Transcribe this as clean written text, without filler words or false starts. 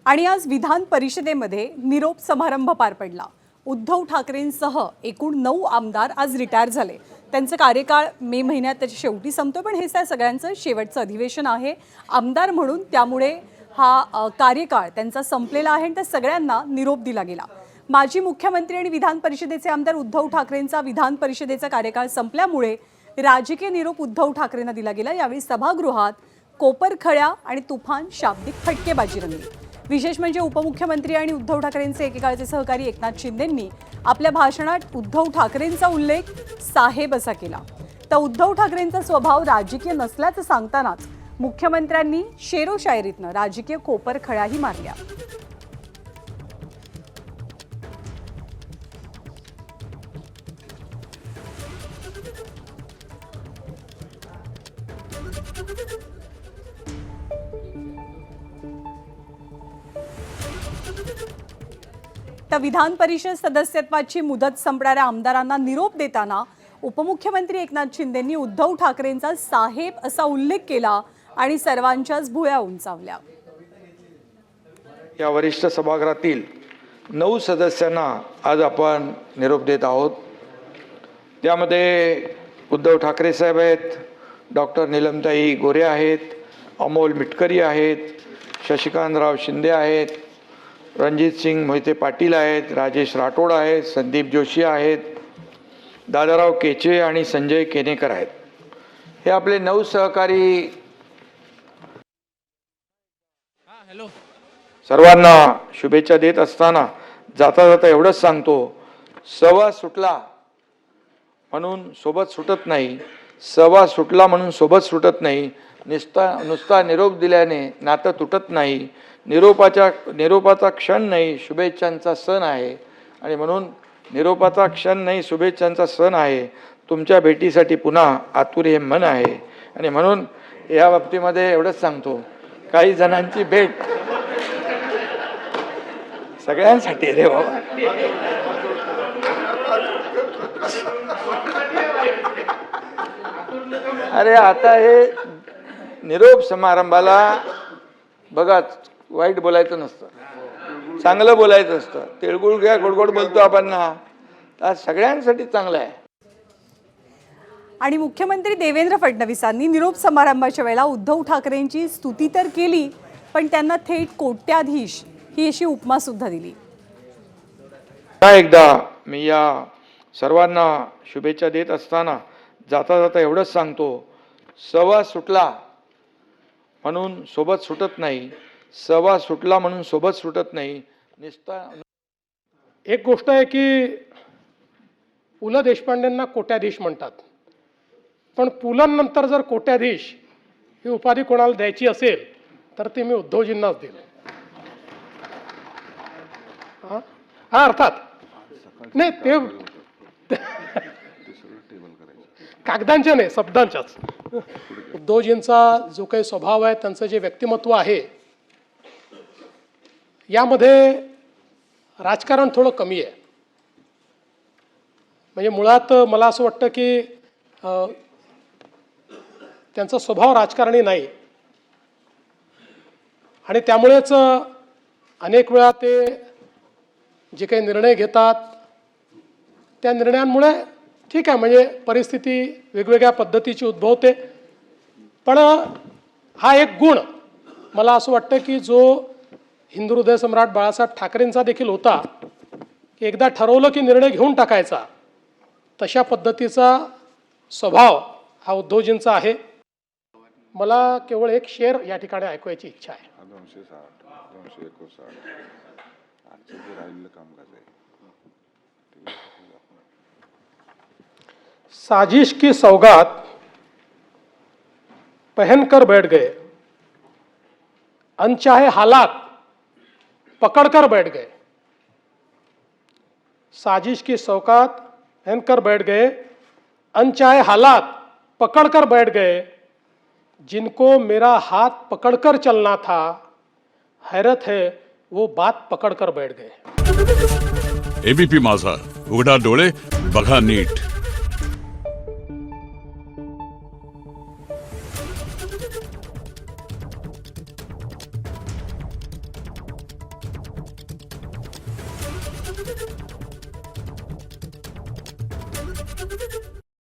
आणि आज विधान परिषदेमध्ये निरोप समारंभ पार पडला। उद्धव ठाकरेंसह एकूण 9 आमदार आज रिटायर झाले। त्यांचा कार्यकाळ मे महिन्यात त्याच्या शेवटी संपतो, पण हे सगळ्यांचं शेवटचं अधिवेशन आहे आमदार म्हणून, त्यामुळे हा कार्यकाळ त्यांचा संपलेला आहे आणि त्या सगळ्यांना निरोप दिला गेला। माजी मुख्यमंत्री आणि विधान परिषदेचे आमदार उद्धव ठाकरेंचा विधान परिषदेचा कार्यकाळ संपल्यामुळे राजकीय निरोप उद्धव ठाकरेंना दिला गेला। यावेळी सभागृहात कोपरखळ्या आणि तुफान शाब्दिक फटकेबाजी रंगली। विशेष म्हणजे उपमुख्यमंत्री आणि उद्धव ठाकरेंचे एकेकाळचे सहकारी एकनाथ शिंदेंनी आपल्या भाषणात उद्धव ठाकरेंचा उल्लेख साहेब असा केला। तर उद्धव ठाकरेंचा स्वभाव राजकीय नसल्याचं सांगतानाच मुख्यमंत्र्यांनी शेरोशायरीतनं राजकीय कोपरखळ्याही मारल्या। तर विधान परिषद सदस्यत्वाची मुदत संपणाऱ्या आमदारांना निरोप देताना उपमुख्यमंत्री एकनाथ शिंदेंनी उद्धव ठाकरेंचा साहेब असा उल्लेख केला आणि सर्वांच्याच भुवया उंचावल्या। या वरिष्ठ सभागृहातील 9 सदस्यांना आज आपण निरोप देत आहोत। त्यामध्ये उद्धव ठाकरे साहेब आहेत, डॉक्टर नीलमताई गोरे आहेत, अमोल मिटकरी आहेत, शशिकांतराव शिंदे आहेत, रणजित सिंग मोहिते पाटील आहेत, राजेश राठोड आहेत, संदीप जोशी आहेत, दादाराव केचे आणि संजय केनेकर आहेत। हे आपले 9 सहकारी सर्वांना शुभेच्छा देत असताना जाता जाता एवढंच सांगतो, सवा सुटला म्हणून सोबत सुटत नाही, सवा सुटला म्हणून सोबत सुटत नाही, नुसता निरोप दिल्याने नातं तुटत नाही, निरोपाचा क्षण नाही शुभेच्छांचा सण आहे आणि म्हणून निरोपाचा क्षण नाही शुभेच्छांचा सण आहे। तुमच्या भेटीसाठी पुन्हा आतुर हे मन आहे आणि म्हणून या बाबतीमध्ये एवढंच सांगतो, काही जणांची भेट सगळ्यांसाठी रे बाबा। अरे आता हे निरोप समारंभाला बघा, वाईट बोलायचं नसतं, चांगलं बोलायचं असतं। तिळगुळ घ्या, गोडगोड बोलतो आपण ना, तर सगळ्यांसाठी चांगलं आहे। आणि मुख्यमंत्री देवेंद्र फडणवीसांनी निरोप समारंभाच्या वेळेला उद्धव ठाकरेंची स्तुती तर केली, पण त्यांना थेट कोट्याधीश ही अशी उपमा सुद्धा दिली। एकदा मी या सर्वांना शुभेच्छा देत असताना जाता जाता एवढंच सांगतो, सवा सुटला म्हणून सोबत सुटत नाही, सवा सुटला म्हणून सोबत सुटत नाही, एक गोष्ट आहे की पु ल देशपांडेंना कोट्याधीश म्हणतात, पण पुलंनंतर जर कोट्याधीश ही उपाधी कोणाला द्यायची असेल तर ती मी उद्धवजींनाच देईल। हा अर्थात नाही, ते कागदांच्या नाही शब्दांच्याच। उद्धवजींचा जो काही स्वभाव आहे, त्यांचं जे व्यक्तिमत्व आहे, यामध्ये राजकारण थोडं कमी आहे। म्हणजे मुळात मला असं वाटतं की त्यांचा स्वभाव राजकारणी नाही आणि त्यामुळेच अनेक वेळा ते जे काही निर्णय घेतात त्या निर्णयांमुळे ठीक आहे, म्हणजे परिस्थिती वेगवेगळ्या पद्धतीची उद्भवते, पण हा एक गुण मला असं वाटतं की जो हिंदू हृदय सम्राट बाळासाहेब ठाकरेंचा देखील होता, की एकदा ठरवलं की निर्णय घेऊन टाकायचा, तशा पद्धतीचा स्वभाव हा उद्धवजींचा आहे। मला केवळ एक शेर या ठिकाणी ऐकवायची इच्छा आहे। साजिश की सौगात पहनकर बैठ गए, अनचाहे हालात पकड़कर बैठ गए। साजिश की सौगात पहनकर बैठ गए, अनचाहे हालात पकड़कर बैठ गए। जिनको मेरा हाथ पकड़कर चलना था, हैरत है वो बात पकड़कर बैठ गए। एबीपी माझा, उघडा डोळे बघा नीट। आहे